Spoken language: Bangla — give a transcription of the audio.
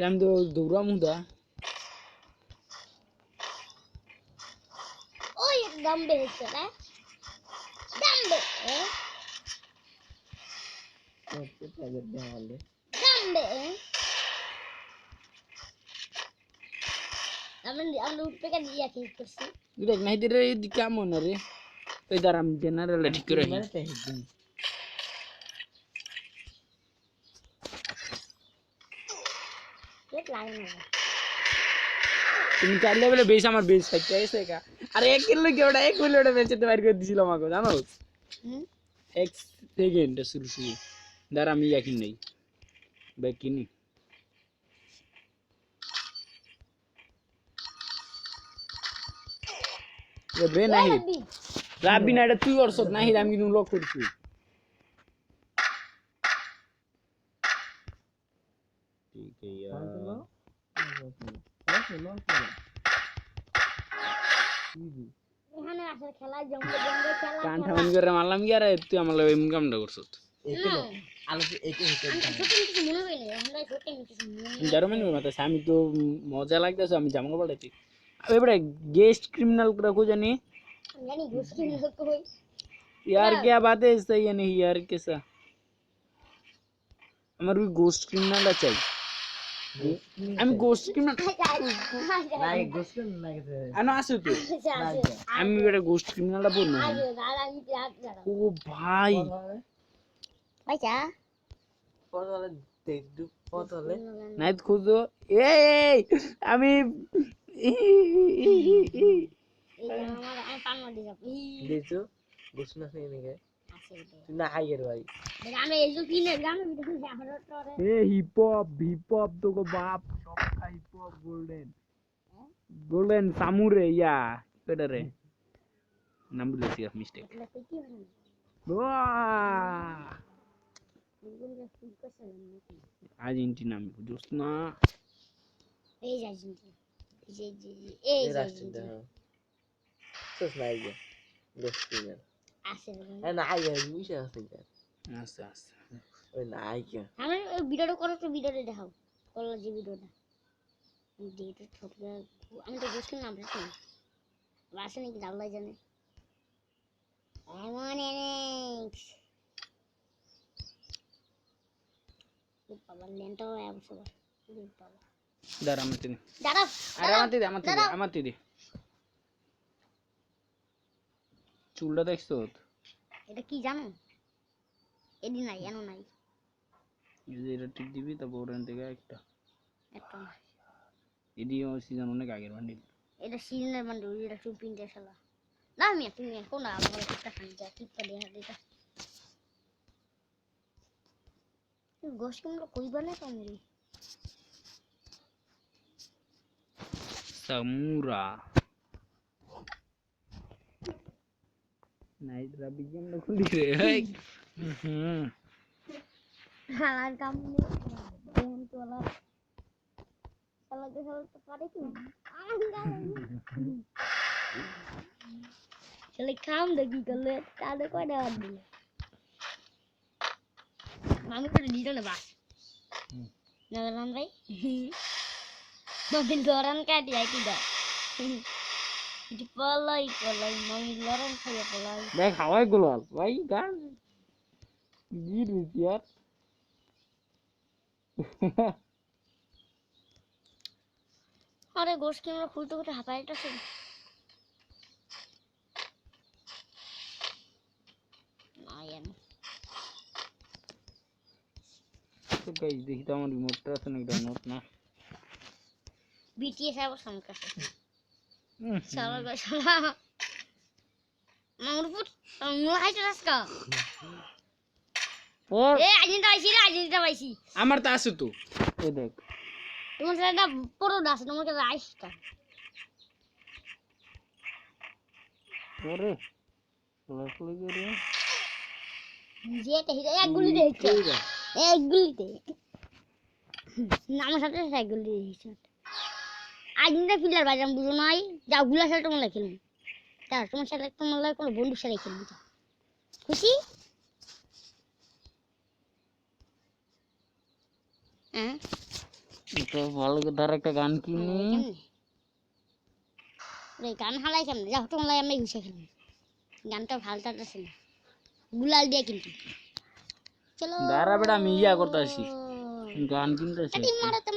আমি তো দৌড়ামু দা ওই দাম্বে হচ্ছে না দাম্বে দাম্বে আমরা উঠতে কেন দিয়ে কি করছি দেখ না এদের কেমন রে ওই দাঁড়া আমি জেনারেল ঠিক করে তুমি 4 লেভেলে বেশ আমার বেশ ফাইট আছে কা আরে 1 কিলো কি ওটা 1 কিলো ওটা বেচতে বাইর করে দিছিল আমাকে জানো 1 সেকেন্ড শুরু দাঁড়া আমি ইয়াকিন নেই বেকিনি এ ব্রে নাই রাবি না এটা তুই করছ নাই আমি কিন্তু লক করছি ঠিক আছে এখানে আসলে খেলা জমবে জমবে খেলা কান ঠান করে মারলাম কি আরে তুই আমার লাগি এমন কামটা করছস এগুলো আলো একে হইতে আমি ছোট কিছু মনে হই না আমরা ছোট কিছু মনে জার্মানি মতে আমি তো মজা লাগতেছে আমি জামা পড়াইছি এবারে गेस्ट क्रिमिनल को जानी जानी घुस क्रिमिनल कोई यार क्या बात है सही है नहीं यार कैसा हमारे भी गोस्ट क्रिमिनल चाहिए আমি গোস্ট ক্রিমিনাল নাই গোস্ট ক্রিমিনাল লাগে আনো আসো তো আমি এটা গোস্ট ক্রিমিনালটা বলবো ও ভাই ভাইয়া পতলে দেখু পতলে নাই খুঁজো এই আমি আমার পান মার দিছ দিছো গোস্ট না নিয়ে তুই না হাইয়ের ভাই আমি এই যে কিনে গান ভিডিও আমরা তোরে এ হিপ হপ তো গো বাপ সব হিপ হপ গোল্ডেন সামুরে ইয়া কেডা রে নাম বলেছি মিস্টেক আর্জেন্টিনা আমি বুঝছ না এই আর্জেন্টিনা এই আর্জেন্টিনা সস নাই গে গোস্টিনা আছে না আইয়া মিশে আছে আচ্ছা আচ্ছা ওই না আইয়া আমি ভিডিওটা করো তো ভিডিওটা দেখাও করলা যে ভিডিওটা ভিডিওটা ছোট আমি তো বুঝছি না বুঝছি বাসে নাকি আল্লাহ জানে এমন এনেক্স বাবা লেন্টাও আছে বাবা দাঁড়া আমাতে দে দাঁড়াও আরে আমাতে দে চুলটা দেখছো এটা কি জানো এডি নাই এনো নাই যদি এটা ঠিক দিবি তারপর ওখান থেকে একটা একটা এডিও সিজন অনেক আগের বান্ডিল এটা সিজনের বান্ডিল এটা চুপিনতে শালা না তুমি কোন আমার একটা খান যা ঠিক করে দিটা গোশত আমরা কইবা না কামরি সামুরা নাইট রাবি গেম না খুলি রে এই আর কাম নেই ফোন তোলা চালাতে চালাতে পারে কি চলে কাম দেখি করলে তাহলে কয় দেওয়ার দিলে আমি করে দিল না বাস নগরান ভাই মমিন লড়ান কাটি আইতি দা ইতি পলাই মমিন লড়ান খাইয়া পলাই দেখ হাওয়াই গুলাল ভাই গান গির ইয়ার আরে গোশ কি আমরা খুলতে খুলতে হাঁপাইটা ছিল আয়ান তো গাইস দেখি তো আমার রিমোটটা আছে নাকি ডাউনলোড না বিটিএস আবার সামনে কাছে শালা গো শালা মামুরপুর মুলা খাইতে রাস্কা ও এ আজেন্টা পাইছি আমার তো আছে তো এই দেখ তোমার সেটা পুরো দাস তোমার কাছে আইসটা ওরে লাসলে করে যেটা হিটা এক গুলি দেখছো এক গুলিতে আমার সাথে এক গুলি দেখছো আজেন্টা ফিলার বাজাম বুঝো নাই যাও গুলা সাথে তোমার খেলুন তার তোমার সাথে তোমার লাগে কোনো বন্ধুর সাথে খেলবি খুশি তো ভালো ধর একটা গান কিনি কেমনে রে গান হালাই কেমনে যাও তোমার আমি ঘুষে খেলবো গানটা ভালো লাগতেছে না গুলাল দিয়ে কিন্তু চলো দাঁড়া বেটা আমি ইয়া করতে আসি গান কিনতে আসি টিম মারতে